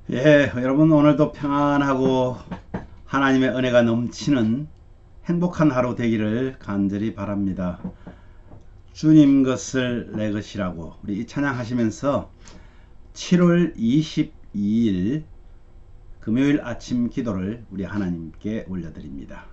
예, 여러분 오늘도 평안하고 하나님의 은혜가 넘치는 행복한 하루 되기를 간절히 바랍니다. 주님 것을 내 것이라고 우리 이 찬양하시면서 7월 22일 금요일 아침 기도를 우리 하나님께 올려드립니다.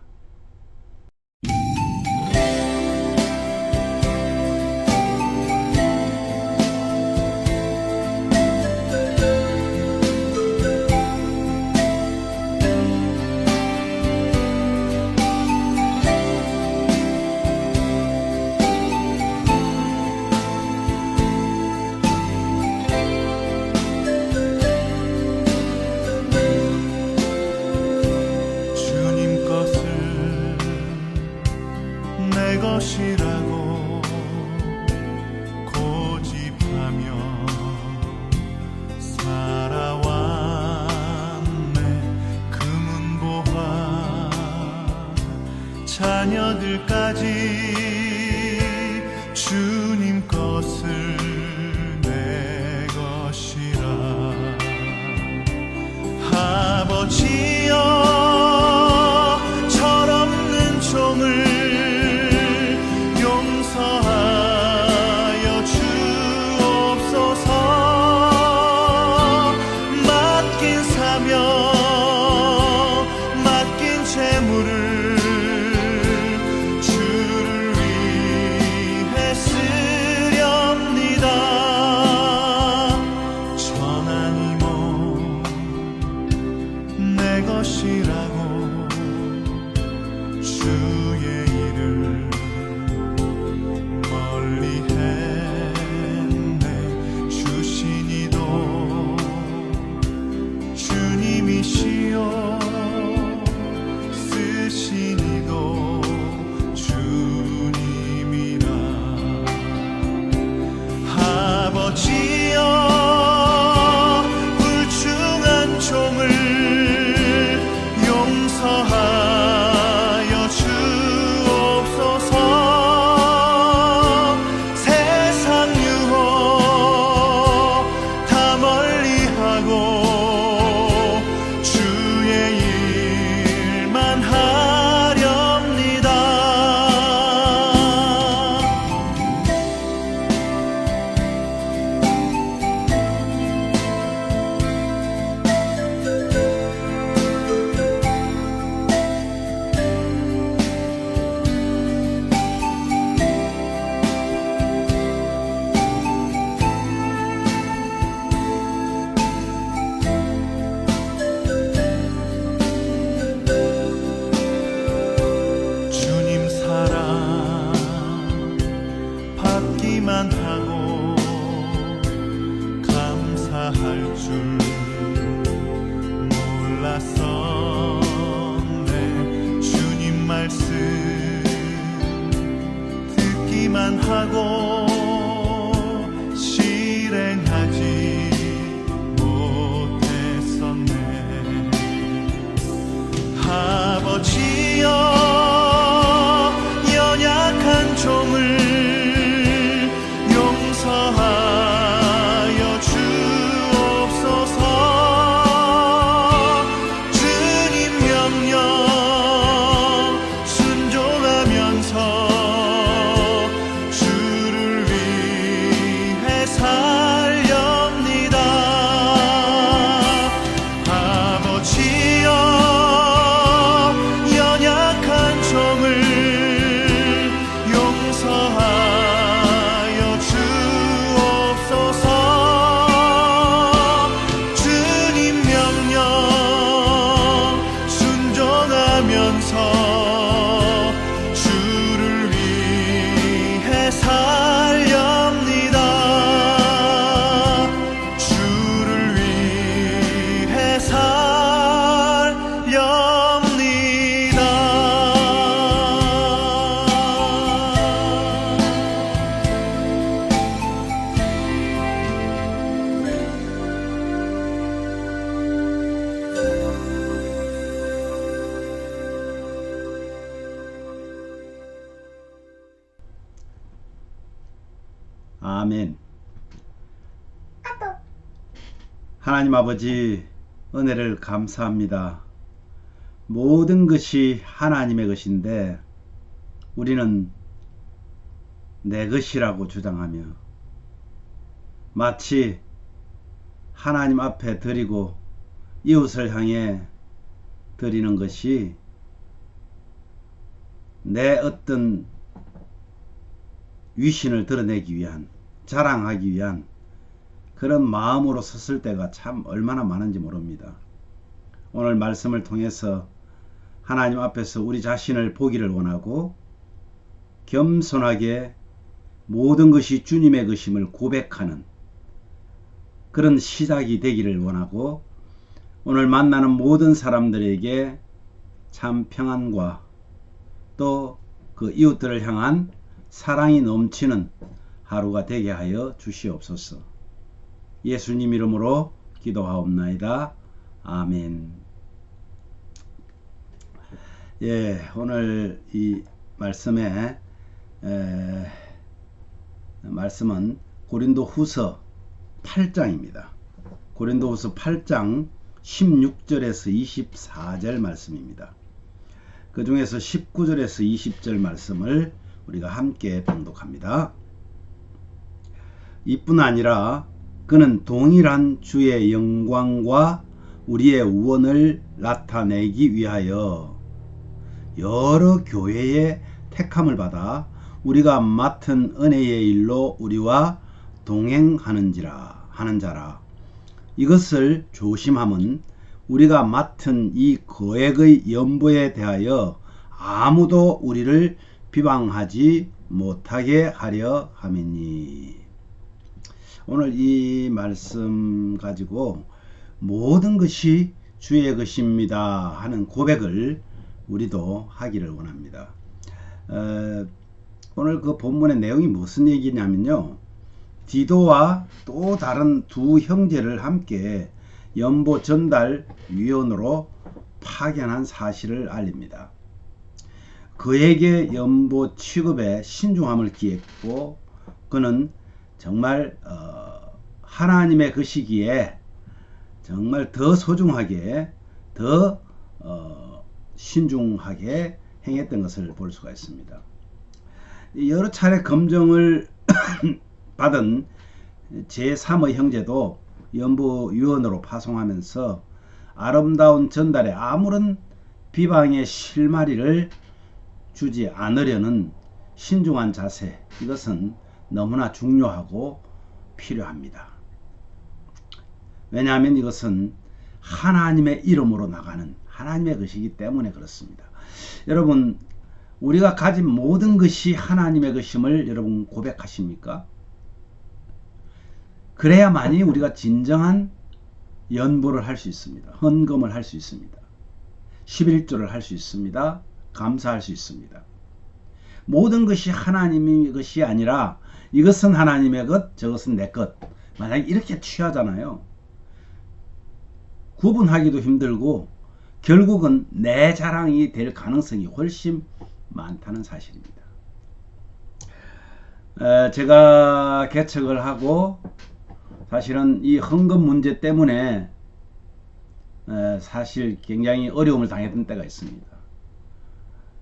주님 것을 내 것이라고 고집하며 살아왔네. 금은보화 자녀들까지 주님 것을 내 것이라. 아버지여, 철없는 종을 용서하여 주옵소서. 맡긴 사명, 맡긴 재물을 주를 위해 쓰렵니다. 전한 이모 내 것이라고 주의 일을 멀리 했네. 주신 이도 주님이시요, 쓰신 이도 주님이라. 아버지여, 불충한 종을 용서하여 주옵소서. 세상 유혹 다 멀리하고 주의 일만 하렵니다. 주님 사랑 받기만 하고 감사할 줄 몰랐었네. 주님 말씀 듣기만 하고 실행하지 못했었네. 아버지여, 연약한 종을 용서하여 주옵소서. 주님 명령 순종하면서 주를 위해 살렵니다. 아버지여, 연약한 종을 용서하여 주옵소서. 주님 명령 순종하면서 주를 위해 살렵니다. 주를 위해 살렵니다. 아멘. 하나님 아버지, 은혜를 감사합니다. 모든 것이 하나님의 것인데 우리는 내 것이라고 주장하며 마치 하나님 앞에 드리고 이웃을 향해 드리는 것이 내 어떤 위신을 드러내기 위한, 자랑하기 위한 그런 마음으로 섰을 때가 참 얼마나 많은지 모릅니다. 오늘 말씀을 통해서 하나님 앞에서 우리 자신을 보기를 원하고 겸손하게 모든 것이 주님의 것임을 고백하는 그런 시작이 되기를 원하고, 오늘 만나는 모든 사람들에게 참 평안과 또 그 이웃들을 향한 사랑이 넘치는 하루가 되게 하여 주시옵소서. 예수님 이름으로 기도하옵나이다. 아멘. 예, 오늘 이 말씀의 말씀은 고린도후서 8장입니다. 고린도후서 8장 16절에서 24절 말씀입니다. 그 중에서 19절에서 20절 말씀을 우리가 함께 봉독합니다. 이뿐 아니라 그는 동일한 주의 영광과 우리의 우원을 나타내기 위하여 여러 교회의 택함을 받아 우리가 맡은 은혜의 일로 우리와 동행하는지라 하는 자라. 이것을 조심함은 우리가 맡은 이 거액의 연보에 대하여 아무도 우리를 비방하지 못하게 하려 함이니. 오늘 이 말씀 가지고 모든 것이 주의 것입니다 하는 고백을 우리도 하기를 원합니다. 오늘 그 본문의 내용이 무슨 얘기냐면요, 디도와 또 다른 두 형제를 함께 연보 전달 위원으로 파견한 사실을 알립니다. 그에게 연보 취급에 신중함을 기했고 그는 정말 하나님의 것이기에 정말 더 소중하게 더 신중하게 행했던 것을 볼 수가 있습니다. 여러 차례 검증을 받은 제3의 형제도 연보위원으로 파송하면서 아름다운 전달에 아무런 비방의 실마리를 주지 않으려는 신중한 자세, 이것은 너무나 중요하고 필요합니다. 왜냐하면 이것은 하나님의 이름으로 나가는 하나님의 것이기 때문에 그렇습니다. 여러분, 우리가 가진 모든 것이 하나님의 것임을 여러분 고백하십니까? 그래야만이 우리가 진정한 연보를 할 수 있습니다. 헌금을 할 수 있습니다. 11조를 할 수 있습니다. 감사할 수 있습니다. 모든 것이 하나님의 것이 아니라 이것은 하나님의 것, 저것은 내 것, 만약에 이렇게 취하잖아요. 구분하기도 힘들고 결국은 내 자랑이 될 가능성이 훨씬 많다는 사실입니다. 제가 개척을 하고 사실은 이 헌금 문제 때문에 사실 굉장히 어려움을 당했던 때가 있습니다.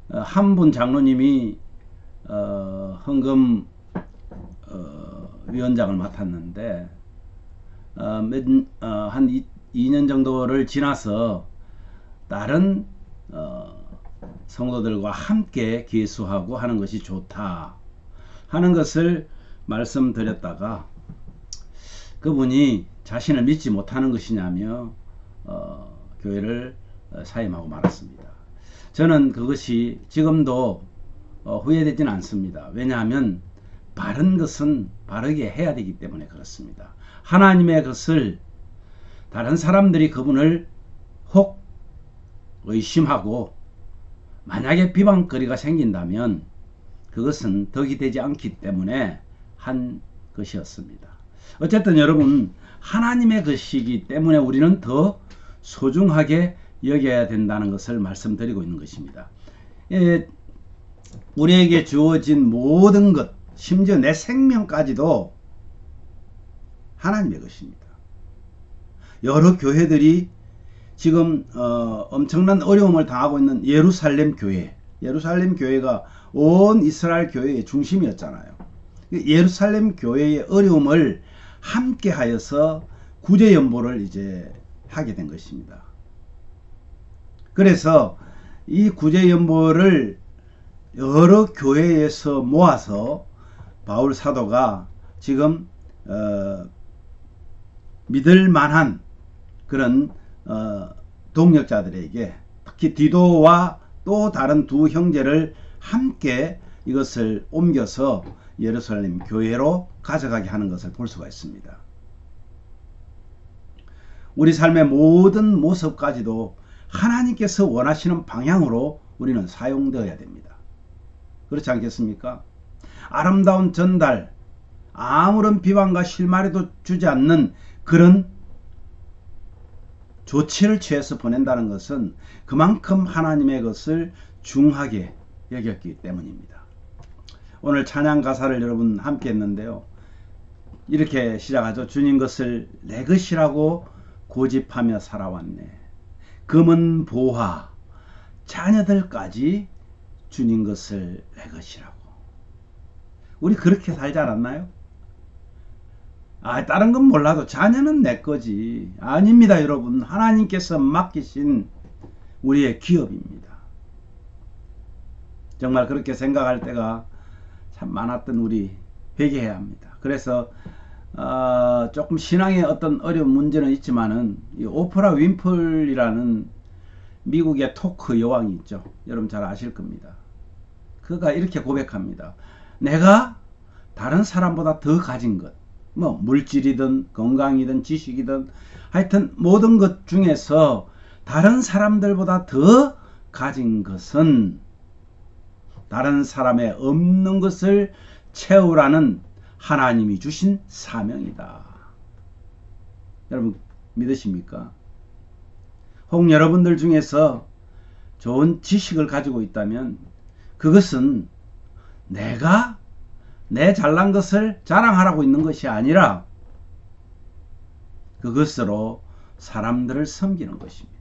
한 분 장로님이 헌금 위원장을 맡았는데 한 2년 정도를 지나서 다른 성도들과 함께 기수하고 하는 것이 좋다 하는 것을 말씀드렸다가 그분이 자신을 믿지 못하는 것이냐며 교회를 사임하고 말았습니다. 저는 그것이 지금도 후회되지는 않습니다. 왜냐하면 바른 것은 바르게 해야 되기 때문에 그렇습니다. 하나님의 것을 다른 사람들이 그분을 혹 의심하고 만약에 비방거리가 생긴다면 그것은 덕이 되지 않기 때문에 한 것이었습니다. 어쨌든 여러분, 하나님의 것이기 때문에 우리는 더 소중하게 여겨야 된다는 것을 말씀드리고 있는 것입니다. 우리에게 주어진 모든 것, 심지어 내 생명까지도 하나님의 것입니다. 여러 교회들이 지금 엄청난 어려움을 당하고 있는 예루살렘 교회. 예루살렘 교회가 온 이스라엘 교회의 중심이었잖아요. 예루살렘 교회의 어려움을 함께 하여서 구제연보를 이제 하게 된 것입니다. 그래서 이 구제연보를 여러 교회에서 모아서 바울 사도가 지금 믿을 만한 그런 동역자들에게, 특히 디도와 또 다른 두 형제를 함께 이것을 옮겨서 예루살렘 교회로 가져가게 하는 것을 볼 수가 있습니다. 우리 삶의 모든 모습까지도 하나님께서 원하시는 방향으로 우리는 사용되어야 됩니다. 그렇지 않겠습니까? 아름다운 전달, 아무런 비방과 실마리도 주지 않는 그런 조치를 취해서 보낸다는 것은 그만큼 하나님의 것을 중하게 여겼기 때문입니다. 오늘 찬양 가사를 여러분 함께 했는데요. 이렇게 시작하죠. 주님 것을 내 것이라고 고집하며 살아왔네. 금은 보화, 자녀들까지 주님 것을 내 것이라고. 우리 그렇게 살지 않았나요? 다른 건 몰라도 자녀는 내 거지. 아닙니다, 여러분. 하나님께서 맡기신 우리의 기업입니다. 정말 그렇게 생각할 때가 참 많았던 우리 회개해야 합니다. 그래서 조금 신앙에 어떤 어려운 문제는 있지만은 이 오프라 윈플이라는 미국의 토크 여왕이 있죠. 여러분 잘 아실 겁니다. 그가 이렇게 고백합니다. 내가 다른 사람보다 더 가진 것, 뭐 물질이든 건강이든 지식이든 하여튼 모든 것 중에서 다른 사람들보다 더 가진 것은 다른 사람의 없는 것을 채우라는 하나님이 주신 사명이다. 여러분 믿으십니까? 혹 여러분들 중에서 좋은 지식을 가지고 있다면 그것은 내가 내 잘난 것을 자랑하라고 있는 것이 아니라 그것으로 사람들을 섬기는 것입니다.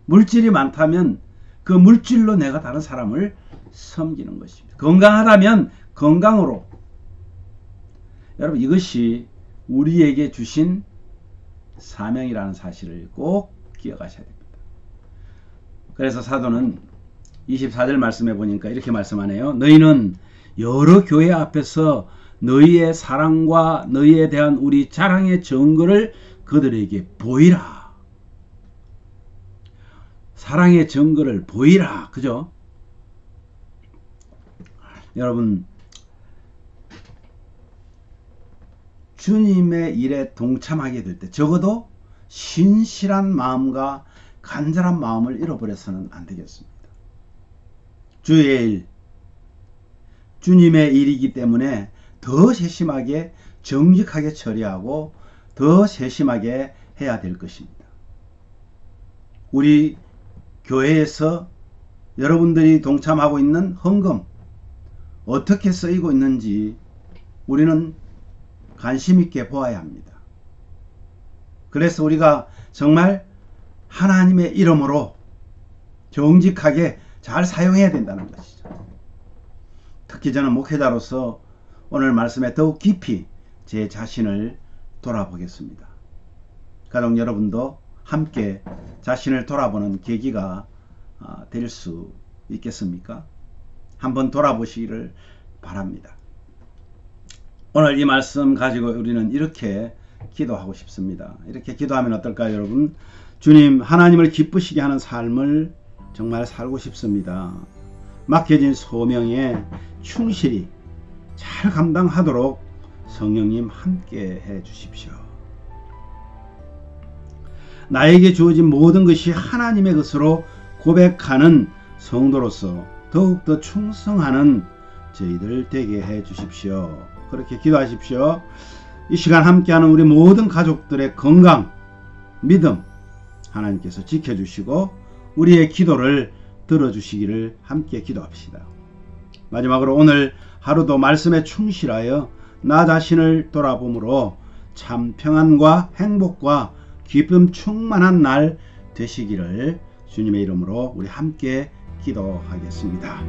물질이 많다면 그 물질로 내가 다른 사람을 섬기는 것입니다. 건강하다면 건강으로. 여러분 이것이 우리에게 주신 사명이라는 사실을 꼭 기억하셔야 됩니다. 그래서 사도는 24절 말씀해 보니까 이렇게 말씀하네요. 너희는 여러 교회 앞에서 너희의 사랑과 너희에 대한 우리 자랑의 증거를 그들에게 보이라. 사랑의 증거를 보이라. 그죠? 여러분 주님의 일에 동참하게 될 때 적어도 신실한 마음과 간절한 마음을 잃어버려서는 안 되겠습니다. 주의 일, 주님의 일이기 때문에 더 세심하게 정직하게 처리하고 더 세심하게 해야 될 것입니다. 우리 교회에서 여러분들이 동참하고 있는 헌금 어떻게 쓰이고 있는지 우리는 관심 있게 보아야 합니다. 그래서 우리가 정말 하나님의 이름으로 정직하게 잘 사용해야 된다는 것이죠. 특히 저는 목회자로서 오늘 말씀에 더욱 깊이 제 자신을 돌아보겠습니다. 가족 여러분도 함께 자신을 돌아보는 계기가 될 수 있겠습니까? 한번 돌아보시기를 바랍니다. 오늘 이 말씀 가지고 우리는 이렇게 기도하고 싶습니다. 이렇게 기도하면 어떨까요, 여러분? 주님, 하나님을 기쁘시게 하는 삶을 정말 살고 싶습니다. 맡겨진 소명에 충실히 잘 감당하도록 성령님 함께 해 주십시오. 나에게 주어진 모든 것이 하나님의 것으로 고백하는 성도로서 더욱더 충성하는 저희들 되게 해 주십시오. 그렇게 기도하십시오. 이 시간 함께하는 우리 모든 가족들의 건강, 믿음 하나님께서 지켜주시고 우리의 기도를 들어주시기를 함께 기도합시다. 마지막으로 오늘 하루도 말씀에 충실하여 나 자신을 돌아봄으로 참 평안과 행복과 기쁨 충만한 날 되시기를 주님의 이름으로 우리 함께 기도하겠습니다.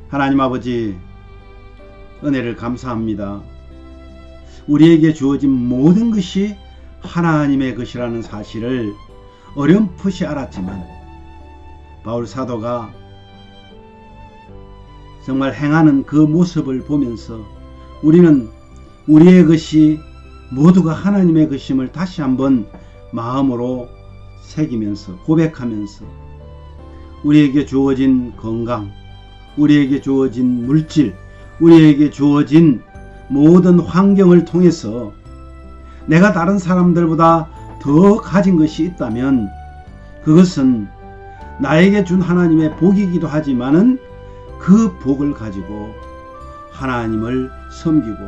하나님 아버지, 은혜를 감사합니다. 우리에게 주어진 모든 것이 하나님의 것이라는 사실을 어렴풋이 알았지만 바울 사도가 정말 행하는 그 모습을 보면서 우리는 우리의 것이 모두가 하나님의 것임을 다시 한번 마음으로 새기면서 고백하면서 우리에게 주어진 건강, 우리에게 주어진 물질, 우리에게 주어진 모든 환경을 통해서 내가 다른 사람들보다 더 가진 것이 있다면 그것은 나에게 준 하나님의 복이기도 하지만은 그 복을 가지고 하나님을 섬기고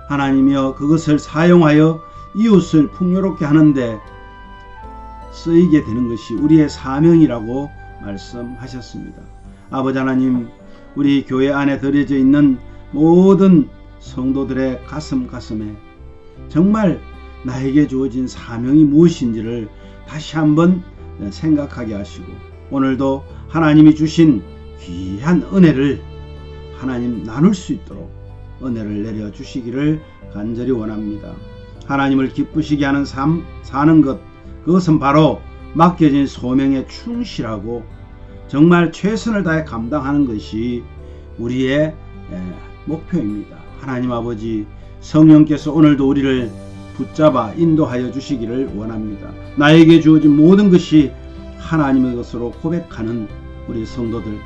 하나님이여 그것을 사용하여 이웃을 풍요롭게 하는데 쓰이게 되는 것이 우리의 사명이라고 말씀하셨습니다. 아버지 하나님, 우리 교회 안에 들여져 있는 모든 성도들의 가슴에 정말 나에게 주어진 사명이 무엇인지를 다시 한번 생각하게 하시고 오늘도 하나님이 주신 귀한 은혜를 하나님 나눌 수 있도록 은혜를 내려주시기를 간절히 원합니다. 하나님을 기쁘시게 하는 삶 사는 것, 그것은 바로 맡겨진 소명에 충실하고 정말 최선을 다해 감당하는 것이 우리의 목표입니다. 하나님 아버지, 성령께서 오늘도 우리를 붙잡아 인도하여 주시기를 원합니다. 나에게 주어진 모든 것이 하나님의 것으로 고백하는 우리 성도들,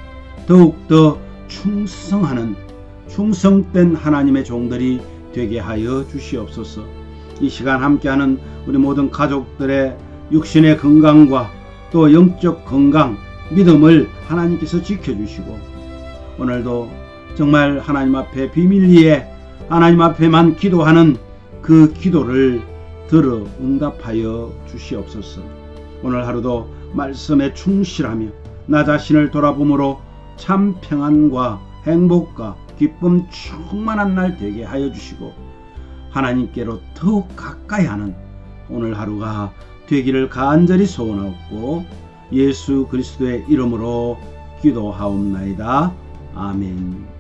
더욱더 충성하는 충성된 하나님의 종들이 되게 하여 주시옵소서. 이 시간 함께하는 우리 모든 가족들의 육신의 건강과 또 영적 건강, 믿음을 하나님께서 지켜주시고 오늘도 정말 하나님 앞에 비밀리에 하나님 앞에만 기도하는 그 기도를 들어 응답하여 주시옵소서. 오늘 하루도 말씀에 충실하며 나 자신을 돌아봄으로 참 평안과 행복과 기쁨 충만한 날 되게 하여 주시고 하나님께로 더욱 가까이 하는 오늘 하루가 되기를 간절히 소원하옵고 예수 그리스도의 이름으로 기도하옵나이다. 아멘.